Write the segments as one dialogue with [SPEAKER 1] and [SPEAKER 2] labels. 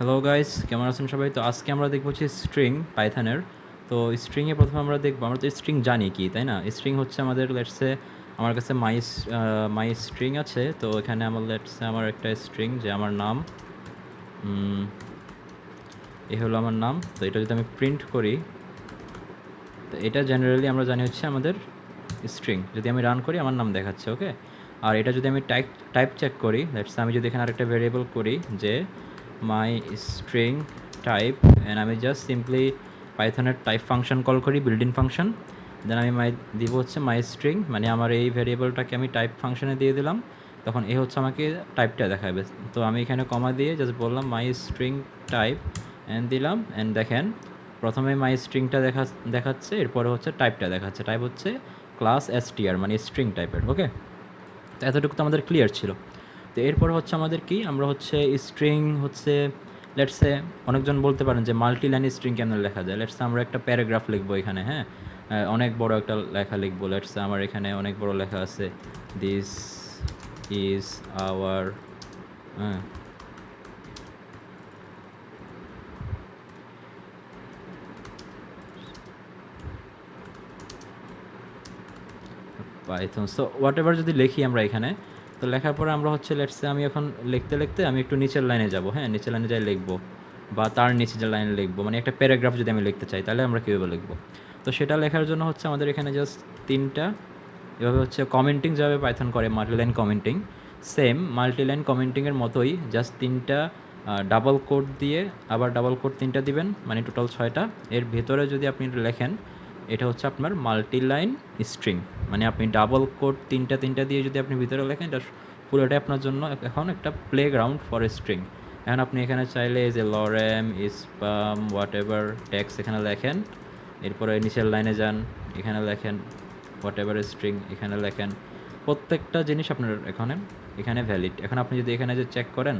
[SPEAKER 1] Hello guys, কেমন আছেন সবাই? তো আজকে আমরা দেখব হচ্ছে স্ট্রিং পাইথনের। তো স্ট্রিংয়ে প্রথমে আমরা দেখব, আমরা তো স্ট্রিং জানি কি, তাই না? স্ট্রিং হচ্ছে আমাদের লেটসে আমার কাছে মাই স্ট্রিং আছে। তো এখানে আমার লেটসে আমার একটা স্ট্রিং যে আমার নাম, এ হলো আমার নাম। তো এটা যদি আমি প্রিন্ট করি, তো এটা জেনারেলি আমরা জানি হচ্ছে আমাদের স্ট্রিং। যদি আমি রান করি আমার নাম দেখাচ্ছে, ওকে। আর এটা যদি আমি টাইপ টাইপ চেক করি, লেটস আমি যদি এখানে আরেকটা ভেরিয়েবল করি যে মাই স্ট্রিং টাইপ, অ্যান্ড আমি জাস্ট সিম্পলি পাইথনের টাইপ ফাংশন কল করি, বিল্ড ইন ফাংশন। দেন আমি দিব হচ্ছে মাই স্ট্রিং, মানে আমার এই ভেরিয়েবলটাকে আমি টাইপ ফাংশনে দিয়ে দিলাম। তখন এ হচ্ছে আমাকে টাইপটা দেখাবে। তো আমি এখানে কমা দিয়ে জাস্ট বললাম মাই স্ট্রিং টাইপ অ্যান্ড দিলাম, অ্যান্ড দেখেন প্রথমে মাই স্ট্রিংটা দেখাচ্ছে, এরপরে হচ্ছে টাইপটা দেখাচ্ছে। টাইপ হচ্ছে ক্লাস str, মানে স্ট্রিং টাইপের, ওকে। তো এতটুকু তো আমাদের ক্লিয়ার ছিল। তো এরপর হচ্ছে আমাদের কি, আমরা হচ্ছে স্ট্রিং হচ্ছে লেটসে অনেকজন বলতে পারেন যে মাল্টি লাইন স্ট্রিং কেন লেখা যায়। লেটসে আমরা একটা প্যারাগ্রাফ লিখবো এখানে, হ্যাঁ, অনেক বড় একটা লেখা লিখবো। লেটসে আমার এখানে অনেক বড় লেখা আছে, দিস ইজ আওয়ার, হ্যাঁ, পাইথন। সো হোয়াট এভার যদি লিখি আমরা এখানে, তো লেখার পরে আমরা হচ্ছে লেটসে আমি এখন লিখতে লিখতে আমি একটু নিচের লাইনে যাব, হ্যাঁ, নিচের লাইনে যাই লিখবো, বা তার নিচে যে লাইনে লিখবো, মানে একটা প্যারাগ্রাফ যদি আমি লিখতে চাই তাহলে আমরা কীভাবে লিখবো। তো সেটা লেখার জন্য হচ্ছে আমাদের এখানে জাস্ট তিনটা, এভাবে হচ্ছে কমেন্টিং যেভাবে পাইথন করে মাল্টিলাইন কমেন্টিং, সেম মাল্টিলাইন কমেন্টিংয়ের মতোই জাস্ট তিনটা ডাবল কোড দিয়ে, আবার ডাবল কোড তিনটা দিবেন, মানে টোটাল 6টা। এর ভেতরে যদি আপনি লেখেন, এটা হচ্ছে আপনার মাল্টিলাইন স্ট্রিং, মানে আপনি ডাবল কোড তিনটা তিনটা দিয়ে যদি আপনি ভিতরে লেখেন, এটা পুরোটাই আপনার জন্য এখন একটা প্লে গ্রাউন্ড ফর স্ট্রিং। এখন আপনি এখানে চাইলে এই যে লরেম স্পাম হোয়াট এভার টেক্সট এখানে লেখেন, এরপরে নিচের লাইনে যান, এখানে লেখেন হোয়াট এভার স্ট্রিং, এখানে লেখেন। প্রত্যেকটা জিনিস আপনার এখানে ভ্যালিড। এখন আপনি যদি এখানে যে চেক করেন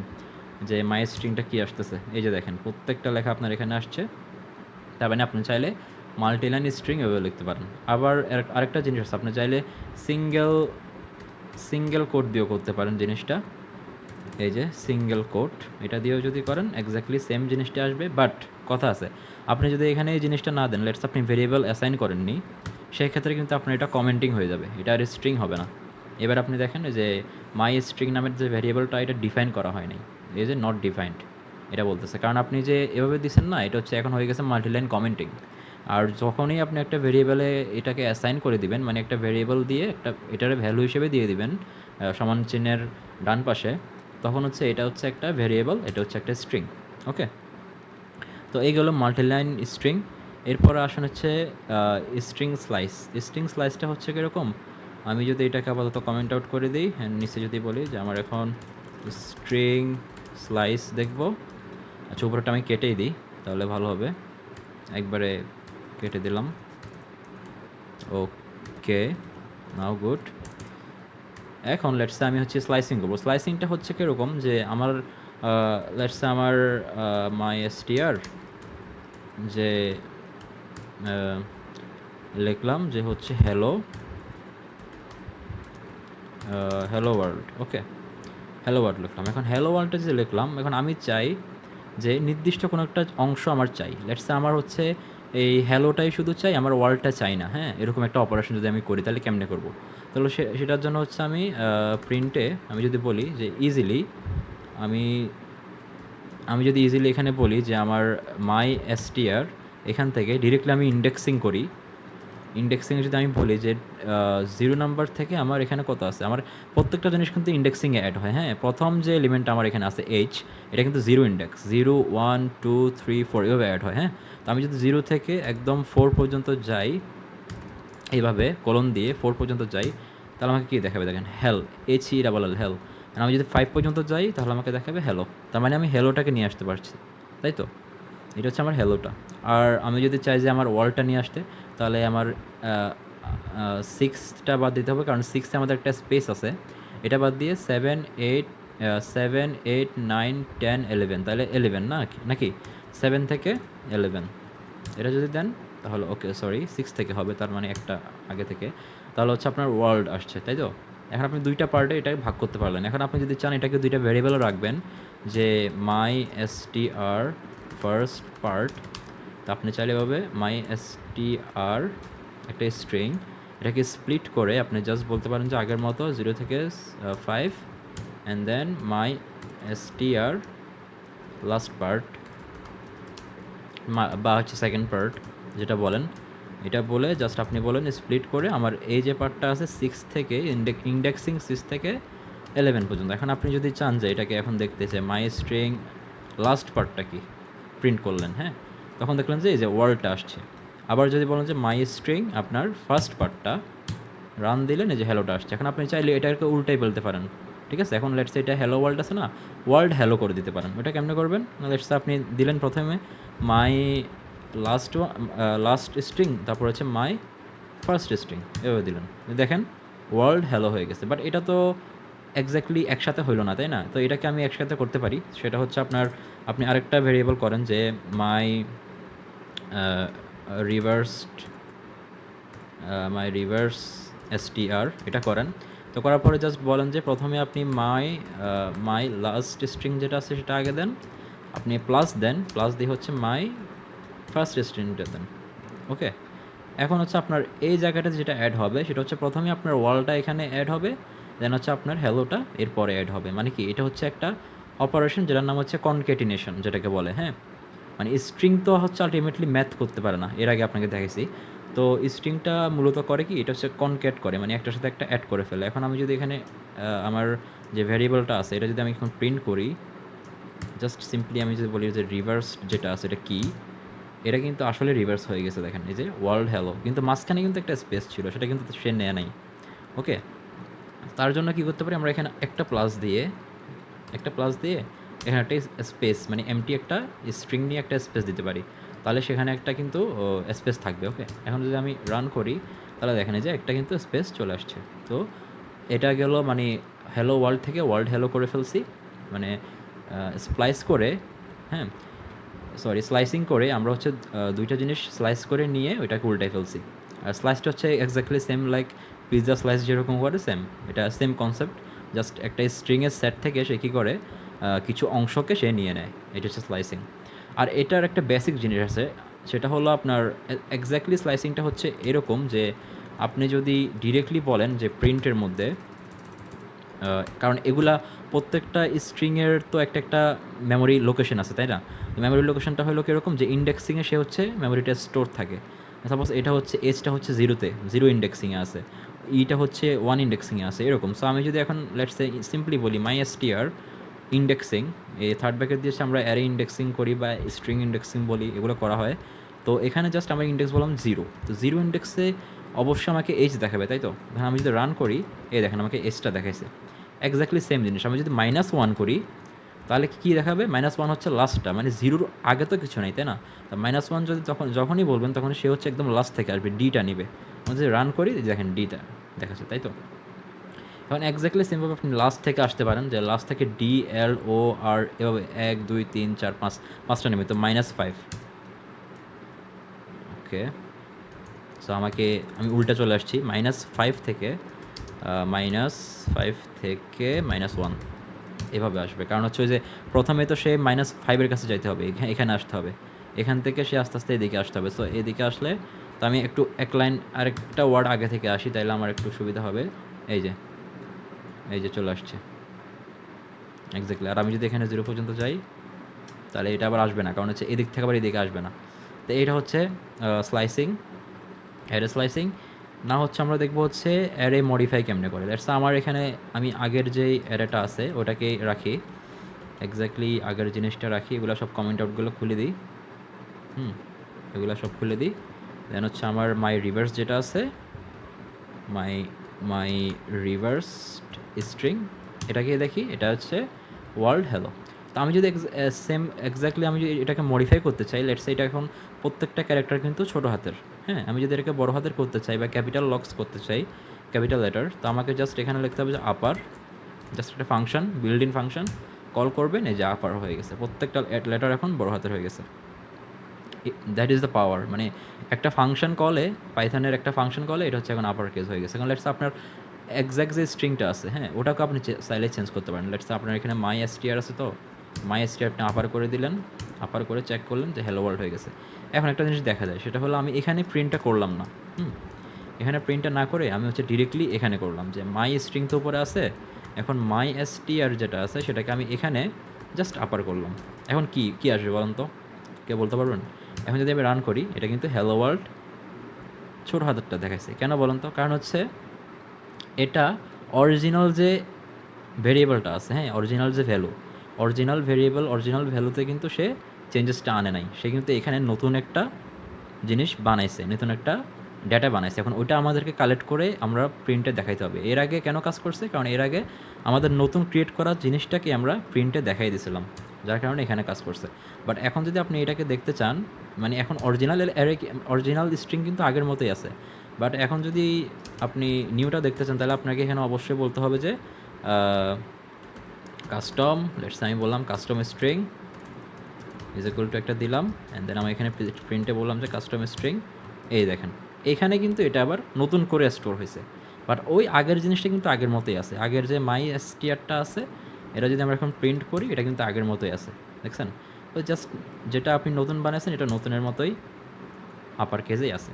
[SPEAKER 1] যে মাই স্ট্রিংটা কী আসতেছে, এই যে দেখেন প্রত্যেকটা লেখা আপনার এখানে আসছে। তার মানে আপনি চাইলে মাল্টিলাইন স্ট্রিং এভাবে লিখতে পারেন। আবার আরেকটা জিনিস আছে, আপনি চাইলে সিঙ্গেল সিঙ্গেল কোড দিয়েও করতে পারেন জিনিসটা। এই যে সিঙ্গেল কোড, এটা দিয়েও যদি করেন এক্স্যাক্টলি সেম জিনিসটা আসবে। বাট কথা আছে, আপনি যদি এখানে এই জিনিসটা না দেন, লেটস আপনি ভেরিয়েবল অ্যাসাইন করেননি, সেই ক্ষেত্রে কিন্তু আপনার এটা কমেন্টিং হয়ে যাবে, এটা আর স্ট্রিং হবে না। এবার আপনি দেখেন যে মাই স্ট্রিং নামের যে ভেরিয়েবলটা, এটা ডিফাইন করা হয়নি, এই যে নট ডিফাইন্ড এটা বলতেছে, কারণ আপনি যে এভাবে দিচ্ছেন না, এটা হচ্ছে এখন হয়ে গেছে মাল্টিলাইন কমেন্টিং। আর যখনই আপনি একটা ভেরিয়েবলে এটাকে অ্যাসাইন করে দিবেন, মানে একটা ভেরিয়েবল দিয়ে একটা এটার ভ্যালু হিসেবে দিয়ে দিবেন সমান চিহ্নের ডান পাশে, তখন হচ্ছে এটা হচ্ছে একটা ভেরিয়েবল, এটা হচ্ছে একটা স্ট্রিং, ওকে। তো এই গেলো মাল্টিলাইন স্ট্রিং। এরপরে আসেন হচ্ছে স্ট্রিং স্লাইস। স্ট্রিং স্লাইসটা হচ্ছে কীরকম, আমি যদি এটাকে আপাতত কমেন্ট আউট করে দিই, অ্যান্ড নিচে যদি বলি যে আমার এখন স্ট্রিং স্লাইস দেখবো, আচ্ছা উপরটা আমি কেটেই দিই তাহলে ভালো হবে, একবারে কেটে দিলাম, ওকে, নাও গুড। এখন লেটসে আমি হচ্ছে স্লাইসিং করবো। স্লাইসিংটা হচ্ছে কীরকম যে আমার লেটসে আমার মাই এসটিআর যে লিখলাম যে হচ্ছে হ্যালো হ্যালো ওয়ার্ল্ড, ওকে, হ্যালো ওয়ার্ল্ড লিখলাম। এখন হ্যালো ওয়ার্ল্ডটা যে লিখলাম, এখন আমি চাই যে নির্দিষ্ট কোনো একটা অংশ আমার চাই। লেটসে আমার হচ্ছে এই হ্যালোটাই শুধু চাই, আমার ওয়ার্ল্ডটা চাই না, হ্যাঁ। এরকম একটা অপারেশন যদি আমি করি তাহলে কেমনে করবো? তাহলে সেটার জন্য হচ্ছে আমি প্রিন্টে আমি যদি বলি যে ইজিলি, আমি আমি যদি ইজিলি এখানে বলি যে আমার মাই এসটিআর, এখান থেকে ডিরেক্টলি আমি ইন্ডেক্সিং করি। ইন্ডেক্সিংয়ে যদি আমি বলি যে 0 নাম্বার থেকে আমার এখানে কত আছে, আমার প্রত্যেকটা জিনিস কিন্তু ইন্ডেক্সিংয়ে অ্যাড হয়, হ্যাঁ। প্রথম যে এলিমেন্ট আমার এখানে আছে এইচ, এটা কিন্তু 0 ইন্ডেক্স, 0 1 2 3 4 এভাবে অ্যাড হয়, হ্যাঁ। তো আমি যদি 0 থেকে একদম 4 পর্যন্ত যাই, এইভাবে কলন দিয়ে 4 পর্যন্ত যাই, তাহলে আমাকে কী দেখাবে দেখেন, HELL হেল। আর আমি যদি 5 পর্যন্ত যাই তাহলে আমাকে দেখাবে হ্যালো। তার মানে আমি হ্যালোটাকে নিয়ে আসতে পারছি, তাই তো? এটা হচ্ছে আমার হ্যালোটা। আর আমি যদি চাই যে আমার ওয়ার্ল্ডটা নিয়ে আসতে, তাহলে আমার 6টা বাদ দিতে হবে, কারণ 6-এ আমাদের একটা স্পেস আছে। এটা বাদ দিয়ে 7 8 7 8 9 10 11, তাহলে 11 নাকি 7 থেকে 11 এটা যদি দেন তাহলে ওকে, সরি 6 থেকে হবে, তার মানে একটা আগে থেকে, তাহলে হচ্ছে আপনার ওয়ার্ল্ড আসছে, তাই তো? এখন আপনি 2টা পার্টে এটাকে ভাগ করতে পারলেন। এখন আপনি যদি চান এটাকে 2টা ভেরিয়েবলও রাখবেন, যে মাই str ফার্স্ট পার্ট, তো আপনি চাইলে এভাবে মাই str একটা স্ট্রিং, এটাকে স্প্লিট করে আপনি জাস্ট বলতে পারেন যে আগের মতো 0 থেকে 5 and then my str last part বা হচ্ছে সেকেন্ড পার্ট যেটা বলেন, এটা বলে জাস্ট আপনি বলেন স্প্লিট করে আমার এই যে পার্টটা আছে 6 থেকে ইন্ডেক্সিং 6 থেকে 11 পর্যন্ত। এখন আপনি যদি চান যে এটাকে এখন দেখতে চাই মাই স্ট্রিং লাস্ট পার্টটা কি প্রিন্ট করলেন, হ্যাঁ, তখন দেখলেন যে এই যে ওয়ার্ল্ডটা আসছে। আবার যদি বলেন যে মাই স্ট্রিং আপনার ফার্স্ট পার্টটা রান দিলেন, এই যে হ্যালোটা আসছে। এখন আপনি চাইলে এটাকে উল্টাই ফেলতে পারেন, ঠিক আছে। এখন লেটস এটা হ্যালো ওয়ার্ল্ড আছে না, ওয়ার্ল্ড হ্যালো করে দিতে পারেন। ওটা কেমনে করবেন, লেটস আপনি দিলেন প্রথমে মাই লাস্ট স্ট্রিং, তারপর হচ্ছে মাই ফার্স্ট স্ট্রিং, এভাবে দিলেন, দেখেন ওয়ার্ল্ড হ্যালো হয়ে গেছে। বাট এটা তো এক্স্যাক্টলি একসাথে হইলো না, তাই না? তো এটাকে আমি একসাথে করতে পারি, সেটা হচ্ছে আপনি আরেকটা ভেরিয়েবল করেন যে মাই রিভার্সড রিভার্স str, এটা করেন। তো করার পরে জাস্ট বলেন যে প্রথমে আপনি মাই লাস্ট স্ট্রিং যেটা আছে সেটা আগে দেন, আপনি প্লাস দেন, প্লাস দিয়ে হচ্ছে মাই ফার্স্ট স্ট্রিংটা দেন। ওকে, এখন হচ্ছে আপনার এই জায়গাটাতে যেটা অ্যাড হবে সেটা হচ্ছে প্রথমে আপনার ওয়ালটা এখানে অ্যাড হবে, দেন হচ্ছে আপনার হ্যালোটা এরপরে অ্যাড হবে। মানে কি, এটা হচ্ছে একটা অপারেশন যেটার নাম হচ্ছে কনকেটিনেশন যেটাকে বলে, হ্যাঁ। মানে স্ট্রিং তো হচ্ছে আলটিমেটলি ম্যাথ করতে পারে না, এর আগে আপনাকে দেখেছি। তো স্ট্রিংটা মূলত করে কি, এটা হচ্ছে কনক্যাট করে, মানে একটার সাথে একটা অ্যাড করে ফেলে। এখন আমি যদি এখানে আমার যে ভ্যারিয়েবলটা আছে এটা যদি আমি এখন প্রিন্ট করি, জাস্ট সিম্পলি আমি যদি বলি যে রিভার্স যেটা আছে এটা কি, এটা কিন্তু আসলে রিভার্স হয়ে গেছে, দেখেন এই যে ওয়ার্ল্ড হ্যালো, কিন্তু মাঝখানে কিন্তু একটা স্পেস ছিল, সেটা কিন্তু সে নেয় নাই। ওকে, তার জন্য কি করতে পারি, আমরা এখানে একটা প্লাস দিয়ে এখানে একটা স্পেস, মানে এমটি একটা স্ট্রিং নিয়ে একটা স্পেস দিতে পারি, তাহলে সেখানে একটা কিন্তু স্পেস থাকবে। ওকে, এখন যদি আমি রান করি তাহলে দেখেন যে একটা কিন্তু স্পেস চলে আসছে। তো এটা গেল মানে হ্যালো ওয়ার্ল্ড থেকে ওয়ার্ল্ড হ্যালো করে ফেলছি, মানে স্প্লাইস করে, হ্যাঁ সরি স্লাইসিং করে আমরা হচ্ছে দুইটা জিনিস স্লাইস করে নিয়ে ওইটাকে উল্টাই ফেলছি। আর স্লাইসটা হচ্ছে exactly same like pizza slice যেরকম করে সেম, এটা সেম কনসেপ্ট, জাস্ট একটা স্ট্রিংয়ের সেট থেকে সে কী করে কিছু অংশকে সে নিয়ে নেয়, এটা হচ্ছে স্লাইসিং। আর এটার একটা বেসিক জিনিস আছে, সেটা হলো আপনার এক্স্যাক্টলি স্লাইসিংটা হচ্ছে এরকম যে আপনি যদি ডিরেক্টলি বলেন যে প্রিন্টের মধ্যে, কারণ এগুলা প্রত্যেকটা স্ট্রিংয়ের তো একটা মেমোরি লোকেশন আছে, তাই না? মেমোরি লোকেশনটা হলো কীরকম, যে ইন্ডেক্সিংয়ে সে হচ্ছে মেমোরিটা স্টোর থাকে। সাপোজ এটা হচ্ছে এজটা হচ্ছে 0-তে, 0 ইন্ডেক্সিংয়ে আছে, ইটা হচ্ছে 1 ইন্ডেক্সিংয়ে আছে, এরকম। সো আমি যদি এখন লেটস সে সিম্পলি বলি মাই str ইন্ডেক্সিং, এই থার্ড ব্র্যাকেট দিয়ে আমরা অ্যারে ইন্ডেক্সিং করি বা স্ট্রিং ইন্ডেক্সিং বলি, এগুলো করা হয়। তো এখানে জাস্ট আমরা ইন্ডেক্স বললাম 0, তো 0 ইন্ডেক্সে অবশ্যই আমাকে এজ দেখাবে, তাই তো? ধরেন আমি যদি রান করি, এই দেখেন আমাকে এজটা দেখাইছে, এক্স্যাক্টলি সেম জিনিস। আমি যদি -1 করি তাহলে কী দেখাবে, -1 হচ্ছে লাস্টটা, মানে 0-র আগে তো কিছু নেই, তাই না? তা -1 যদি যখনই বলবেন তখন সে হচ্ছে একদম লাস্ট থেকে আসবে, ডিটা নিবে। আমি যদি রান করি দেখেন ডিটা দেখাচ্ছে, তাই তো? এখন এক্স্যাক্টলি সেমভাবে আপনি লাস্ট থেকে আসতে পারেন, যে লাস্ট থেকে DLOR এভাবে 1 2 3 4 5 5টা নেবে, তো -5। ওকে, সো আমি উল্টা চলে আসছি, -5 থেকে -1 এভাবে আসবে। কারণ হচ্ছে ওই যে প্রথমে তো সে -5-এর কাছে যাইতে হবে, এখানে আসতে হবে, এখান থেকে সে আস্তে আস্তে এদিকে আসতে হবে। সো এদিকে আসলে তো আমি একটু এক লাইন আরেকটা ওয়ার্ড আগে থেকে আসি, তাইলে আমার একটু সুবিধা হবে। এই যে চলে আসছে এক্স্যাক্টলি। আর আমি যদি এখানে 0 পর্যন্ত যাই তাহলে এটা আবার আসবে না, কারণ হচ্ছে এদিক থেকে আবার এদিকে আসবে না। তো এইটা হচ্ছে স্লাইসিং, অ্যারে স্লাইসিং। না হচ্ছে আমরা দেখবো হচ্ছে অ্যারে মডিফাই কেমনে করে। দ্যাটস আমার এখানে আমি আগের যেই অ্যারেটা আছে ওটাকেই রাখি, এক্স্যাক্টলি আগের জিনিসটা রাখি, এগুলো সব কমেন্ট আউটগুলো খুলে দিই, এগুলো সব খুলে দিই। দেন হচ্ছে আমার মাই রিভার্স যেটা আছে, মাই রিভার্সড স্ট্রিং, এটাকে দেখি, এটা হচ্ছে ওয়ার্ল্ড হ্যালো। তো আমি যদি সেম এক্স্যাক্টলি আমি যদি এটাকে মডিফাই করতে চাই, লেটস সে এটা এখন প্রত্যেকটা ক্যারেক্টার কিন্তু ছোটো হাতের, হ্যাঁ। আমি যদি এটাকে বড় হাতের করতে চাই বা ক্যাপিটাল লক্স করতে চাই, ক্যাপিটাল লেটার, তো আমাকে জাস্ট এখানে লিখতে হবে যে আপার, জাস্ট একটা function, build in function call করবেন, এই যে আপার হয়ে গেছে, প্রত্যেকটা লেটার এখন বড় হাতের হয়ে গেছে। দ্যাট ইজ দ্য পাওয়ার, মানে একটা ফাংশন কলে, পাইথনের একটা ফাংশন কলে এটা হচ্ছে এখন আপার কেস হয়ে গেছে। এখন লেটস আপনার এক্স্যাক্ট যে স্ট্রিংটা আছে, হ্যাঁ, ওটাকে আপনি চাইলে চেঞ্জ করতে পারেন। লেটস আপনার এখানে মাই str আছে, তো MyString আপনি আপার করে দিলেন, আপার করে চেক করলেন যে হ্যালো ওয়ার্ল্ড হয়ে গেছে। এখন একটা জিনিস দেখা যায়, সেটা হলো আমি এখানে প্রিন্টটা করলাম না। এখানে প্রিন্টটা না করে আমি হচ্ছে ডিরেক্টলি এখানে করলাম যে MyString তো উপরে আছে, এখন MyStr যেটা আছে সেটাকে আমি এখানে জাস্ট আপার করলাম। এখন কি আসবে বলুন তো, কেউ বলতে পারবেন? এখন যদি আমি রান করি, এটা কিন্তু হ্যালো ওয়ার্ল্ড ছোট হাতেরটা দেখাইছে। কেন বলুন তো? কারণ হচ্ছে এটা অরিজিনাল যে ভেরিয়েবলটা আছে, হ্যাঁ, অরিজিনাল যে ভ্যালু, অরিজিনাল ভেরিয়েবল, অরিজিনাল ভ্যালুতে কিন্তু সে চেঞ্জেসটা আনে নাই। সে কিন্তু এখানে নতুন একটা জিনিস বানাইছে, নতুন একটা ডেটা বানাইছে। এখন ওইটা আমাদেরকে কালেক্ট করে আমরা প্রিন্টে দেখাইতে হবে। এর আগে কেন কাজ করছে? কারণ এর আগে আমাদের নতুন ক্রিয়েট করা জিনিসটাকে আমরা প্রিন্টে দেখাই দিয়েছিলাম, যার কারণে এখানে কাজ করছে। বাট এখন যদি আপনি এটাকে দেখতে চান, মানে এখন অরিজিনাল স্ট্রিং কিন্তু আগের মতোই আছে, বাট এখন যদি আপনি নিউটা দেখতে চান, তাহলে আপনাকে এখানে অবশ্যই বলতে হবে যে কাস্টম, লেটস আমি বললাম custom string is equal to একটা দিলাম, অ্যান্ড দেন আমি এখানে প্রিন্টে বললাম যে কাস্টম স্ট্রিং। এই দেখেন, এখানে কিন্তু এটা আবার নতুন করে স্টোর হয়েছে, বাট ওই আগের জিনিসটা কিন্তু আগের মতোই আছে। আগের যে MyStrটা আছে, এটা যদি আমরা এখন প্রিন্ট করি, এটা কিন্তু আগের মতোই আছে, দেখছেন? ওই জাস্ট যেটা আপনি নতুন বানিয়েছেন, এটা নতুনের মতোই আপার কেসেই আছে।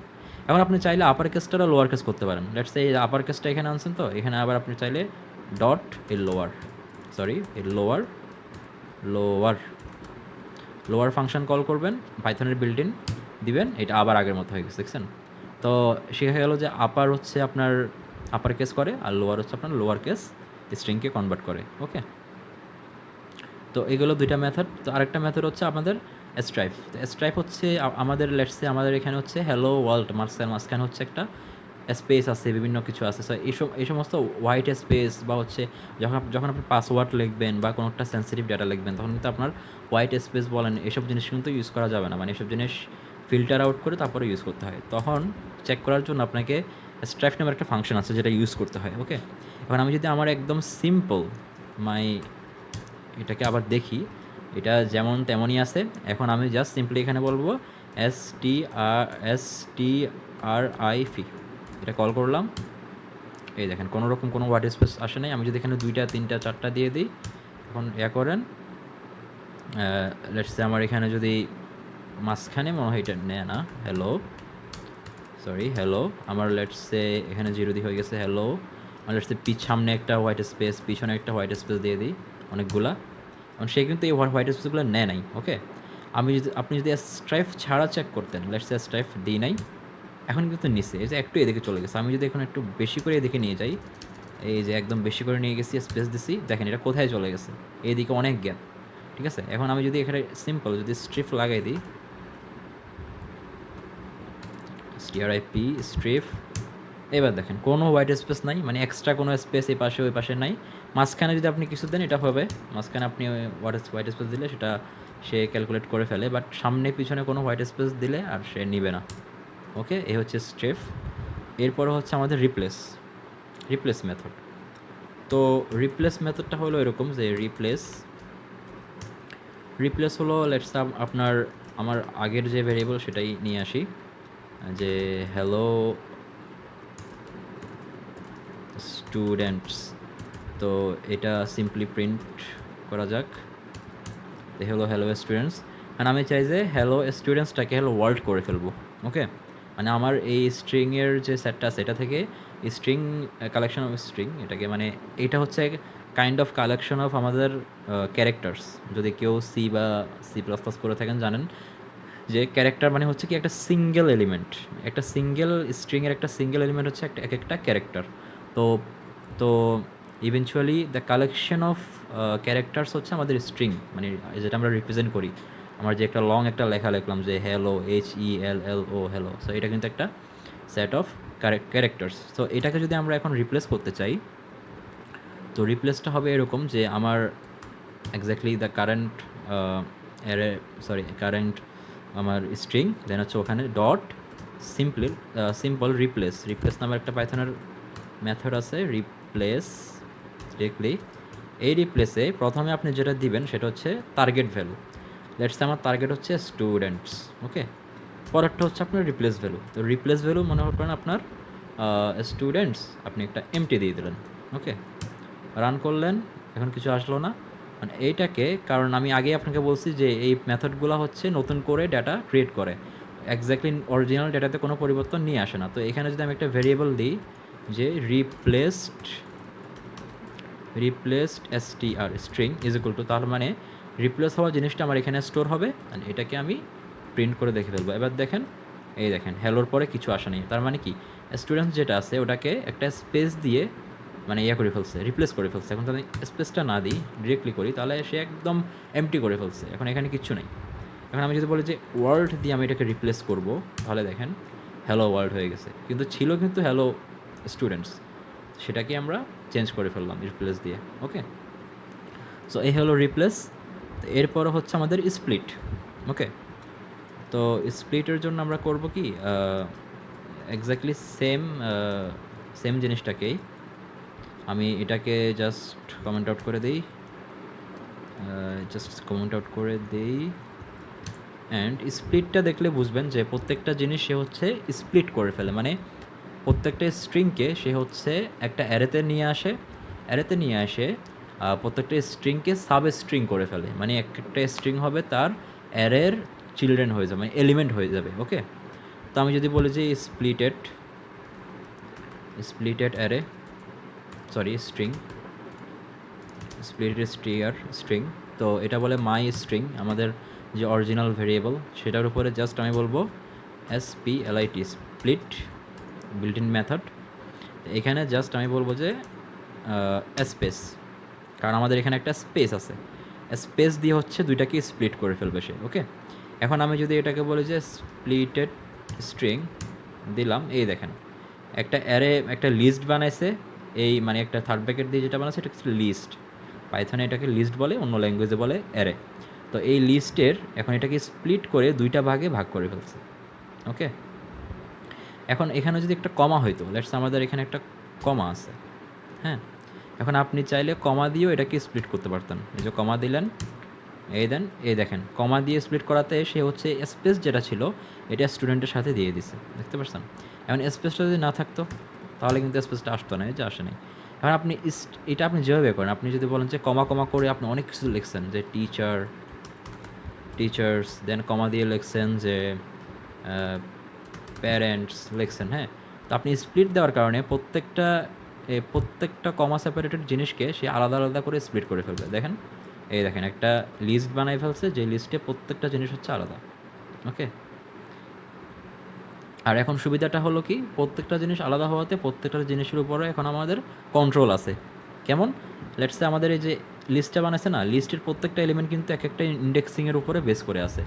[SPEAKER 1] এখন আপনি চাইলে আপার কেসটা লোয়ার কেস করতে পারেন। লেটস সে এই আপার কেসটা এখানে আনছেন, তো এখানে আবার আপনি চাইলে ডট এর lower, lower lower function call করবেন, পাইথনের বিল্ট ইন দিবেন, এটা আবার আগের মতো হয়ে গেছে, দেখছেন? তো শেখা গেল যে আপার হচ্ছে আপনার আপার কেস করে, আর লোয়ার হচ্ছে আপনার লোয়ার কেস স্ট্রিংকে কনভার্ট করে। ওকে, তো এগুলো দুইটা মেথড। তো আরেকটা মেথড হচ্ছে আমাদের স্ট্রাইপ। তো স্ট্রাইপ হচ্ছে আমাদের লেটসে আমাদের এখানে হচ্ছে হ্যালো ওয়ার্ল্ড, মাঝখানে হচ্ছে একটা স্পেস আছে, বিভিন্ন কিছু আছে। সো এই সমস্ত হোয়াইট স্পেস বা হচ্ছে যখন আপনি পাসওয়ার্ড লিখবেন বা কোনো একটা সেন্সিটিভ ডাটা লিখবেন, তখন কিন্তু আপনার হোয়াইট স্পেস বলেন এসব জিনিস কিন্তু ইউজ করা যাবে না। মানে এসব জিনিস ফিল্টার আউট করে তারপরে ইউজ করতে হয়। তখন চেক করার জন্য আপনাকে স্ট্রাইপ নামের একটা ফাংশন আছে, যেটা ইউজ করতে হয়। ওকে, এখন আমি যদি আমার একদম সিম্পল এটাকে আবার দেখি, এটা যেমন তেমনই আছে। এখন আমি জাস্ট সিম্পলি এখানে বলবো STRIF, এটা কল করলাম। এই দেখেন, কোনো রকম কোনো ওয়ার্ড স্পেস আসে নাই। আমি যদি এখানে 2টা 3টা 4টা দিয়ে দিই, এখন করেন, লেটস সে আমার এখানে যদি মাঝখানে মনে হয় এটা নেয় না, হ্যালো আমার লেটস সে এখানে 0 দিয়ে হয়ে গেছে হ্যালো। আমার লেটস সে সামনে একটা হোয়াইট স্পেস, পিছনে একটা হোয়াইট স্পেস দিয়ে দিই, অনেকগুলা। কারণ সে কিন্তু এই হোয়াইট স্পেসগুলো নেয় নাই। ওকে, আপনি যদি স্ট্রাইপ ছাড়া চেক করতেন, লেটস সে স্ট্রাইপ দিই নাই, এখন কিন্তু নিচে এই যে একটু এদিকে চলে গেছে। আমি যদি এখন একটু বেশি করে এদিকে নিয়ে যাই, এই যে একদম বেশি করে নিয়ে গেছি, স্পেস দিছি, দেখেন এটা কোথায় চলে গেছে, এইদিকে অনেক গ্যাপ। ঠিক আছে, এখন আমি যদি এখানে সিম্পল যদি স্ট্রিপ লাগাই দিই, স্ট্রিপ, এবার দেখেন কোনো হোয়াইট স্পেস নাই, মানে এক্সট্রা কোনো স্পেস এই পাশে ওই পাশে নাই। মাঝখানে যদি আপনি কিছু দেন, এটা হবে, মাঝখানে আপনি হোয়াইট স্পেস দিলে সেটা সে ক্যালকুলেট করে ফেলে, বাট সামনে পিছনে কোনো হোয়াইট স্পেস দিলে আর সে নিবে না। ওকে, এই হচ্ছে স্ট্রিপ। এরপর হচ্ছে আমাদের রিপ্লেস মেথড। তো রিপ্লেস মেথডটা হলো এরকম যে রিপ্লেস হলো লেটস আমার আগের যে ভেরিয়েবল সেটাই নিয়ে আসি, যে হ্যালো স্টুডেন্টস। তো এটা সিম্পলি প্রিন্ট করা যাক, হ্যালো স্টুডেন্টস। মানে আমি চাই যে হ্যালো স্টুডেন্টসটাকে হ্যালো ওয়ার্ল্ড করে ফেলবো। ওকে, মানে আমার এই স্ট্রিংয়ের যে সেটটা আছে, এটা থেকে স্ট্রিং কালেকশন অফ স্ট্রিং, এটাকে মানে এটা হচ্ছে কাইন্ড অফ কালেকশন অফ আমাদের ক্যারেক্টার্স। যদি কেউ C++ করে থাকেন, জানেন যে ক্যারেক্টার মানে হচ্ছে কি একটা সিঙ্গেল এলিমেন্ট, একটা সিঙ্গেল স্ট্রিংয়ের একটা সিঙ্গেল এলিমেন্ট হচ্ছে একটা ক্যারেক্টার। তো তো eventually the collection of characters হচ্ছে আমাদের স্ট্রিং, মানে যেটা আমরা রিপ্রেজেন্ট করি। আমরা যে একটা লং একটা লেখা লিখলাম যে হ্যালো, HELLO, হ্যালো, সো এটা কিন্তু একটা সেট অফ ক্যারেক্টার্স। তো এটাকে যদি আমরা এখন রিপ্লেস করতে চাই, তো রিপ্লেসটা হবে এরকম যে আমার এক্স্যাক্টলি দ্য কারেন্ট আমার স্ট্রিং, দেন হচ্ছে ওখানে ডট সিম্পল রিপ্লেস নামের একটা পাইথনের মেথড আছে, রিপ্লেস ডিরেক্টলি। এই রিপ্লেসে প্রথমে আপনি যেটা দিবেন সেটা হচ্ছে টার্গেট ভ্যালু। লেটস আমার টার্গেট হচ্ছে স্টুডেন্টস। ওকে, পরেরটা হচ্ছে আপনার রিপ্লেস ভ্যালু। তো রিপ্লেস ভ্যালু মনে করেন আপনার স্টুডেন্টস, আপনি একটা এমটি দিয়ে দিলেন। ওকে, রান করলেন, এখন কিছু আসলো না। মানে এইটাকে, কারণ আমি আগেই আপনাকে বলছি যে এই মেথডগুলো হচ্ছে নতুন করে ডাটা ক্রিয়েট করে, এক্স্যাক্টলি অরিজিনাল ডাটাতে কোনো পরিবর্তন নিয়ে আসে না। তো এখানে যদি আমি একটা ভেরিয়েবল দিই যে replaced str string is equal to, তার মানে রিপ্লেস হওয়া জিনিসটা আমার এখানে স্টোর হবে, and এটাকে আমি প্রিন্ট করে দেখে ফেলবো। এবার দেখেন, এই দেখেন হ্যালোর পরে কিছু আসে নেই, তার মানে কি স্টুডেন্ট যেটা আছে ওটাকে একটা স্পেস দিয়ে মানে ইয়ে করে ফেলছে, রিপ্লেস করে ফেলছে। এখন যদি স্পেসটা না দিই, ডিরেক্টলি করি, তাহলে সে একদম এমটি করে ফেলছে, এখন এখানে কিচ্ছু নেই। এখন আমি যদি বলি যে ওয়ার্ল্ড দিয়ে আমি এটাকে রিপ্লেস করব, তাহলে দেখেন হ্যালো ওয়ার্ল্ড হয়ে গেছে, কিন্তু ছিল কিন্তু হ্যালো স্টুডেন্টস, সেটাকে আমরা চেঞ্জ করে ফেললাম রিপ্লেস দিয়ে। ওকে, সো এই হলো রিপ্লেস। এরপরে হচ্ছে আমাদের স্প্লিট। ওকে, তো স্প্লিটের জন্য আমরা করব কি, এক্স্যাক্টলি সেম জিনিসটাকেই আমি এটাকে জাস্ট কমেন্ট আউট করে দিই, অ্যান্ড স্প্লিটটা দেখলে বুঝবেন যে প্রত্যেকটা জিনিস সে হচ্ছে স্প্লিট করে ফেলে, মানে প্রত্যেকটা স্ট্রিংকে সে হচ্ছে একটা অ্যারেতে নিয়ে আসে প্রত্যেকটা স্ট্রিংকে সাব স্ট্রিং করে ফেলে, মানে একটা স্ট্রিং হবে তার অ্যারের চিলড্রেন হয়ে যাবে, মানে এলিমেন্ট হয়ে যাবে। ওকে, তো আমি যদি বলি যে স্প্লিটেড অ্যারে, সরি স্ট্রিং, তো এটা বলে মাই স্ট্রিং, আমাদের যে অরিজিনাল ভেরিয়েবল সেটার উপরে জাস্ট আমি বলবো split split built in method. এখানে জাস্ট আমি বলবো যে স্পেস, কারণ আমাদের এখানে একটা স্পেস আছে, স্পেস দিয়ে হচ্ছে দুইটাকে স্প্লিট করে ফেলবে সে। ওকে, এখন আমি যদি এটাকে বলি যে স্প্লিটেড স্ট্রিং দিলাম, এই দেখেন একটা অ্যারে, একটা লিস্ট বানাইছে, এই মানে একটা থার্ড ব্র্যাকেট দিয়ে যেটা বানাচ্ছে এটা হচ্ছে লিস্ট, পাইথনে এটাকে লিস্ট বলে, অন্য ল্যাঙ্গুয়েজে বলে অ্যারে। তো এই লিস্টের এখন এটাকে স্প্লিট করে দুইটা ভাগে ভাগ করে ফেলছে। ওকে, এখন এখানে যদি একটা কমা হইতো, লেটস আমাদের এখানে একটা কমা আছে, হ্যাঁ, এখন আপনি চাইলে কমা দিয়েও এটাকে স্প্লিট করতে পারতেন। এই যে কমা দিলেন, এই দেখেন কমা দিয়ে স্প্লিট করাতে সে হচ্ছে স্পেস যেটা ছিল এটা স্টুডেন্টের সাথে দিয়ে দিছে, দেখতে পাচ্ছেন। এখন স্পেসটা যদি না থাকতো তাহলে কিন্তু স্পেসটা আসতো না, এই যে আসে নাই। এখন আপনি এটা আপনি যেভাবে করেন, আপনি যদি বলেন যে কমা কমা করে আপনি অনেক কিছু লিখছেন, যে টিচার্স, দেন কমা দিয়ে লিখছেন যে প্যারেন্টস লিখছেন, হ্যাঁ, তো আপনি স্প্লিট দেওয়ার কারণে প্রত্যেকটা কমা সেপারেটেড জিনিসকে সে আলাদা আলাদা করে স্প্লিট করে ফেলবে। দেখেন, এই দেখেন একটা লিস্ট বানাই ফেলছে, যে লিস্টে প্রত্যেকটা জিনিস হচ্ছে আলাদা। ওকে, আর এখন সুবিধাটা হলো কি, প্রত্যেকটা জিনিস আলাদা হওয়াতে প্রত্যেকটা জিনিসের উপরে এখন আমাদের কন্ট্রোল আছে। কেমন, লেটসে আমাদের এই যে লিস্টটা বানাইছে না, লিস্টের প্রত্যেকটা এলিমেন্ট কিন্তু এক একটা ইন্ডেক্সিংয়ের উপরে বেস করে আছে।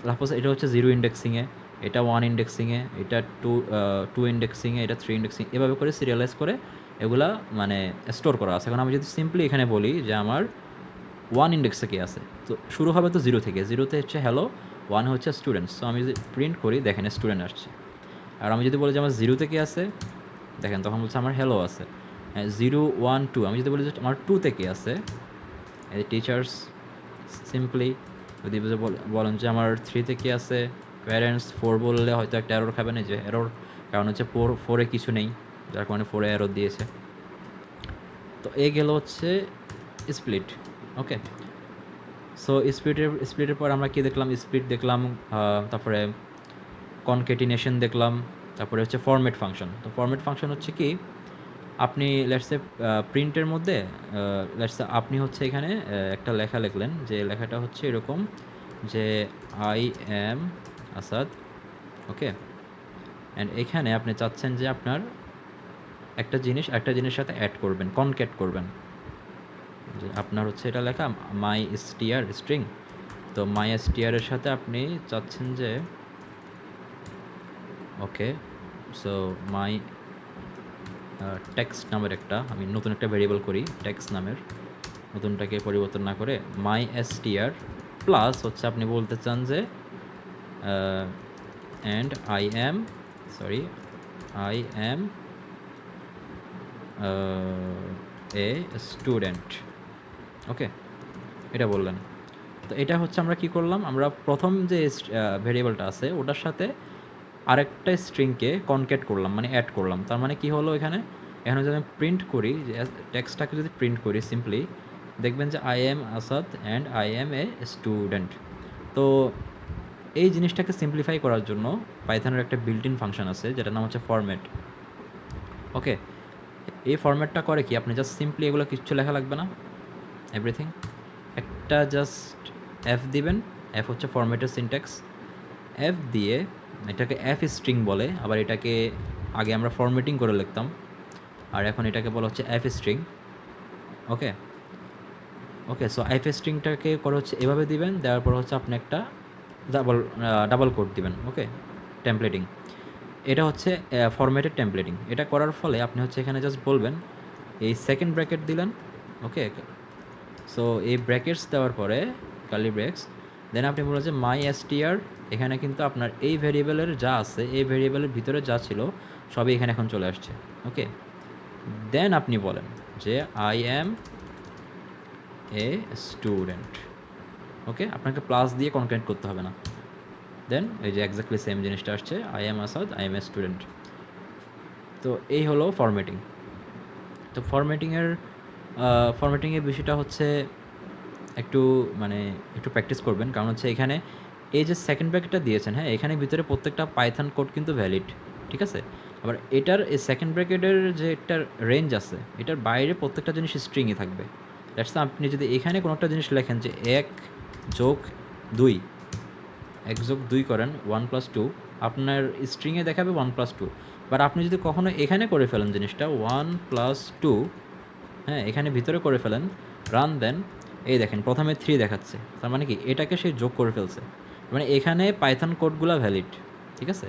[SPEAKER 1] সাপোজ এটা হচ্ছে 0 ইন্ডেক্সিংয়ে, এটা 1 ইন্ডেক্সিংয়ে, এটা 2 ইন্ডেক্সিংয়ে, এটা 3 ইন্ডেক্সিং, এভাবে করে সিরিয়ালাইজ করে এগুলা মানে স্টোর করা আছে। এখন আমি যদি সিম্পলি এখানে বলি যে আমার 1 ইন্ডেক্সে কি আছে, তো শুরু হবে তো 0 থেকে, 0তে হচ্ছে হ্যালো, 1 হচ্ছে স্টুডেন্টস। সো আমি যদি প্রিন্ট করি, দেখেন স্টুডেন্ট আসছে। আর আমি যদি বলি যে আমার 0তে কি আছে, দেখেন তখন বলছে আমার হ্যালো আছে। 0 1 2, আমি যদি বলি যে আমার 2তে কি আছে, এই টিচার্স। সিম্পলি যদি বলেন যে আমার 3তে কি আছে, প্যারেন্টস। 4 বললে হয়তো একটা এরর খাবে না, যে এরর, কারণ হচ্ছে 4-এ কিছু নেই, যার কারণে 4-এ এরর দিয়েছে। তো এই গেল হচ্ছে স্প্লিট। ওকে, সো স্প্লিটের পর আমরা কি দেখলাম, স্প্লিট দেখলাম, তারপরে কনকেটিনেশন দেখলাম, তারপরে হচ্ছে ফরম্যাট ফাংশন। তো ফরম্যাট ফাংশন হচ্ছে কি, আপনি লেটসে প্রিন্টের মধ্যে লেটসে আপনি হচ্ছে এখানে একটা লেখা লিখলেন, যে লেখাটা হচ্ছে এরকম যে I am Asad. Okay, and এখানে আপনি চাচ্ছেন যে আপনার একটা জিনিসের সাথে অ্যাড করবেন, কনক্যাট করবেন, যে আপনার হচ্ছে এটা লেখা মাই স্ট্রিং, তো মাই এর সাথে আপনি চাচ্ছেন যে ওকে, সো মাই টেক্সট নামের আমি নতুন একটা ভেরিয়েবল করি টেক্সট নামের, নতুনটাকে পরিবর্তন না করে মাই প্লাস হচ্ছে আপনি বলতে চান যে and I am a student. Okay, এটা বললেন। তো এটা হচ্ছে আমরা কি করলাম, আমরা প্রথম যে ভেরিয়েবলটা আছে ওটার সাথে আরেকটা স্ট্রিংকে কনক্যাট করলাম, মানে অ্যাড করলাম। তার মানে কি হলো, এখানে যদি আমি প্রিন্ট করি, যে টেক্সটটাকে যদি প্রিন্ট করি সিম্পলি, দেখবেন যে I am Asad and I M a student. তো এই জিনিসটাকে সিম্পলিফাই করার জন্য পাইথনের একটা বিল্ট ইন ফাংশন আছে যেটার নাম হচ্ছে ফরম্যাট। ওকে, এই ফরম্যাটটা করে কি, আপনি জাস্ট সিম্পলি এগুলো কিচ্ছু লেখা লাগবে না, এভরিথিং একটা জাস্ট এফ দিবেন। এফ হচ্ছে ফরম্যাটের সিনট্যাক্স। এফ দিয়ে এটাকে এফ স্ট্রিং বলে, আবার এটাকে আগে আমরা ফরম্যাটিং করে লিখতাম, আর এখন এটাকে বলা হচ্ছে এফ স্ট্রিং। ওকে ওকে, সো এফ স্ট্রিংটাকে করে হচ্ছে এভাবে দিবেন, দেওয়ার পর হচ্ছে আপনি একটা ডাবল কোড দিবেন। ওকে, টেমপ্লেটিং, এটা হচ্ছে ফরম্যাটেড টেমপ্লেটিং। এটা করার ফলে আপনি হচ্ছে এখানে জাস্ট বলবেন এই সেকেন্ড ব্র্যাকেট দিলেন। ওকে, সো এই ব্র্যাকেটস দেওয়ার পরে কার্লি ব্রেক্স, দেন আপনি বললেন যে মাই এসটিআর, এখানে কিন্তু আপনার এই ভেরিয়েবলের যা আছে, এই ভেরিয়েবলের ভিতরে যা ছিল সবই এখানে এখন চলে আসছে। ওকে, দেন আপনি বলেন যে আই অ্যাম এ স্টুডেন্ট। ওকে, আপনাকে প্লাস দিয়ে কনক্যাট করতে হবে না। দেন এই যে এক্স্যাক্টলি সেম জিনিসটা আসছে, I am Asad, I am a student. তো এই হলো ফরম্যাটিং। তো ফরম্যাটিংয়ের বিষয়টা হচ্ছে একটু মানে একটু প্র্যাকটিস করবেন, কারণ হচ্ছে এখানে এই যে সেকেন্ড ব্র্যাকেটটা দিয়েছেন, হ্যাঁ, এখানে ভিতরে প্রত্যেকটা পাইথন কোড কিন্তু ভ্যালিড, ঠিক আছে। আবার এটার এই সেকেন্ড ব্র্যাকেটের যে এটার রেঞ্জ আছে, এটার বাইরে প্রত্যেকটা জিনিস স্ট্রিংই থাকবে। দ্যাটস আপনি যদি এখানে কোনো একটা জিনিস লেখেন যে 1+2, 1+2 করেন 1+2, আপনার স্ট্রিংয়ে দেখাবে 1+2। বাট আপনি যদি কখনো এখানে করে ফেলেন জিনিসটা 1+2, হ্যাঁ, এখানে ভিতরে করে ফেলেন, রান দেন, এই দেখেন প্রথমে 3 দেখাচ্ছে, তার মানে কি এটাকে সে যোগ করে ফেলছে, মানে এখানে পাইথন কোডগুলো ভ্যালিড, ঠিক আছে।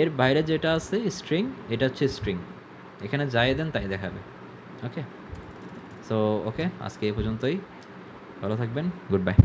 [SPEAKER 1] এর বাইরে যেটা আছে স্ট্রিং, এটা হচ্ছে স্ট্রিং, এখানে যাই দেন তাই দেখাবে। ওকে, সো ওকে, আজকে এই পর্যন্তই, ভালো থাকবেন, গুড বাই।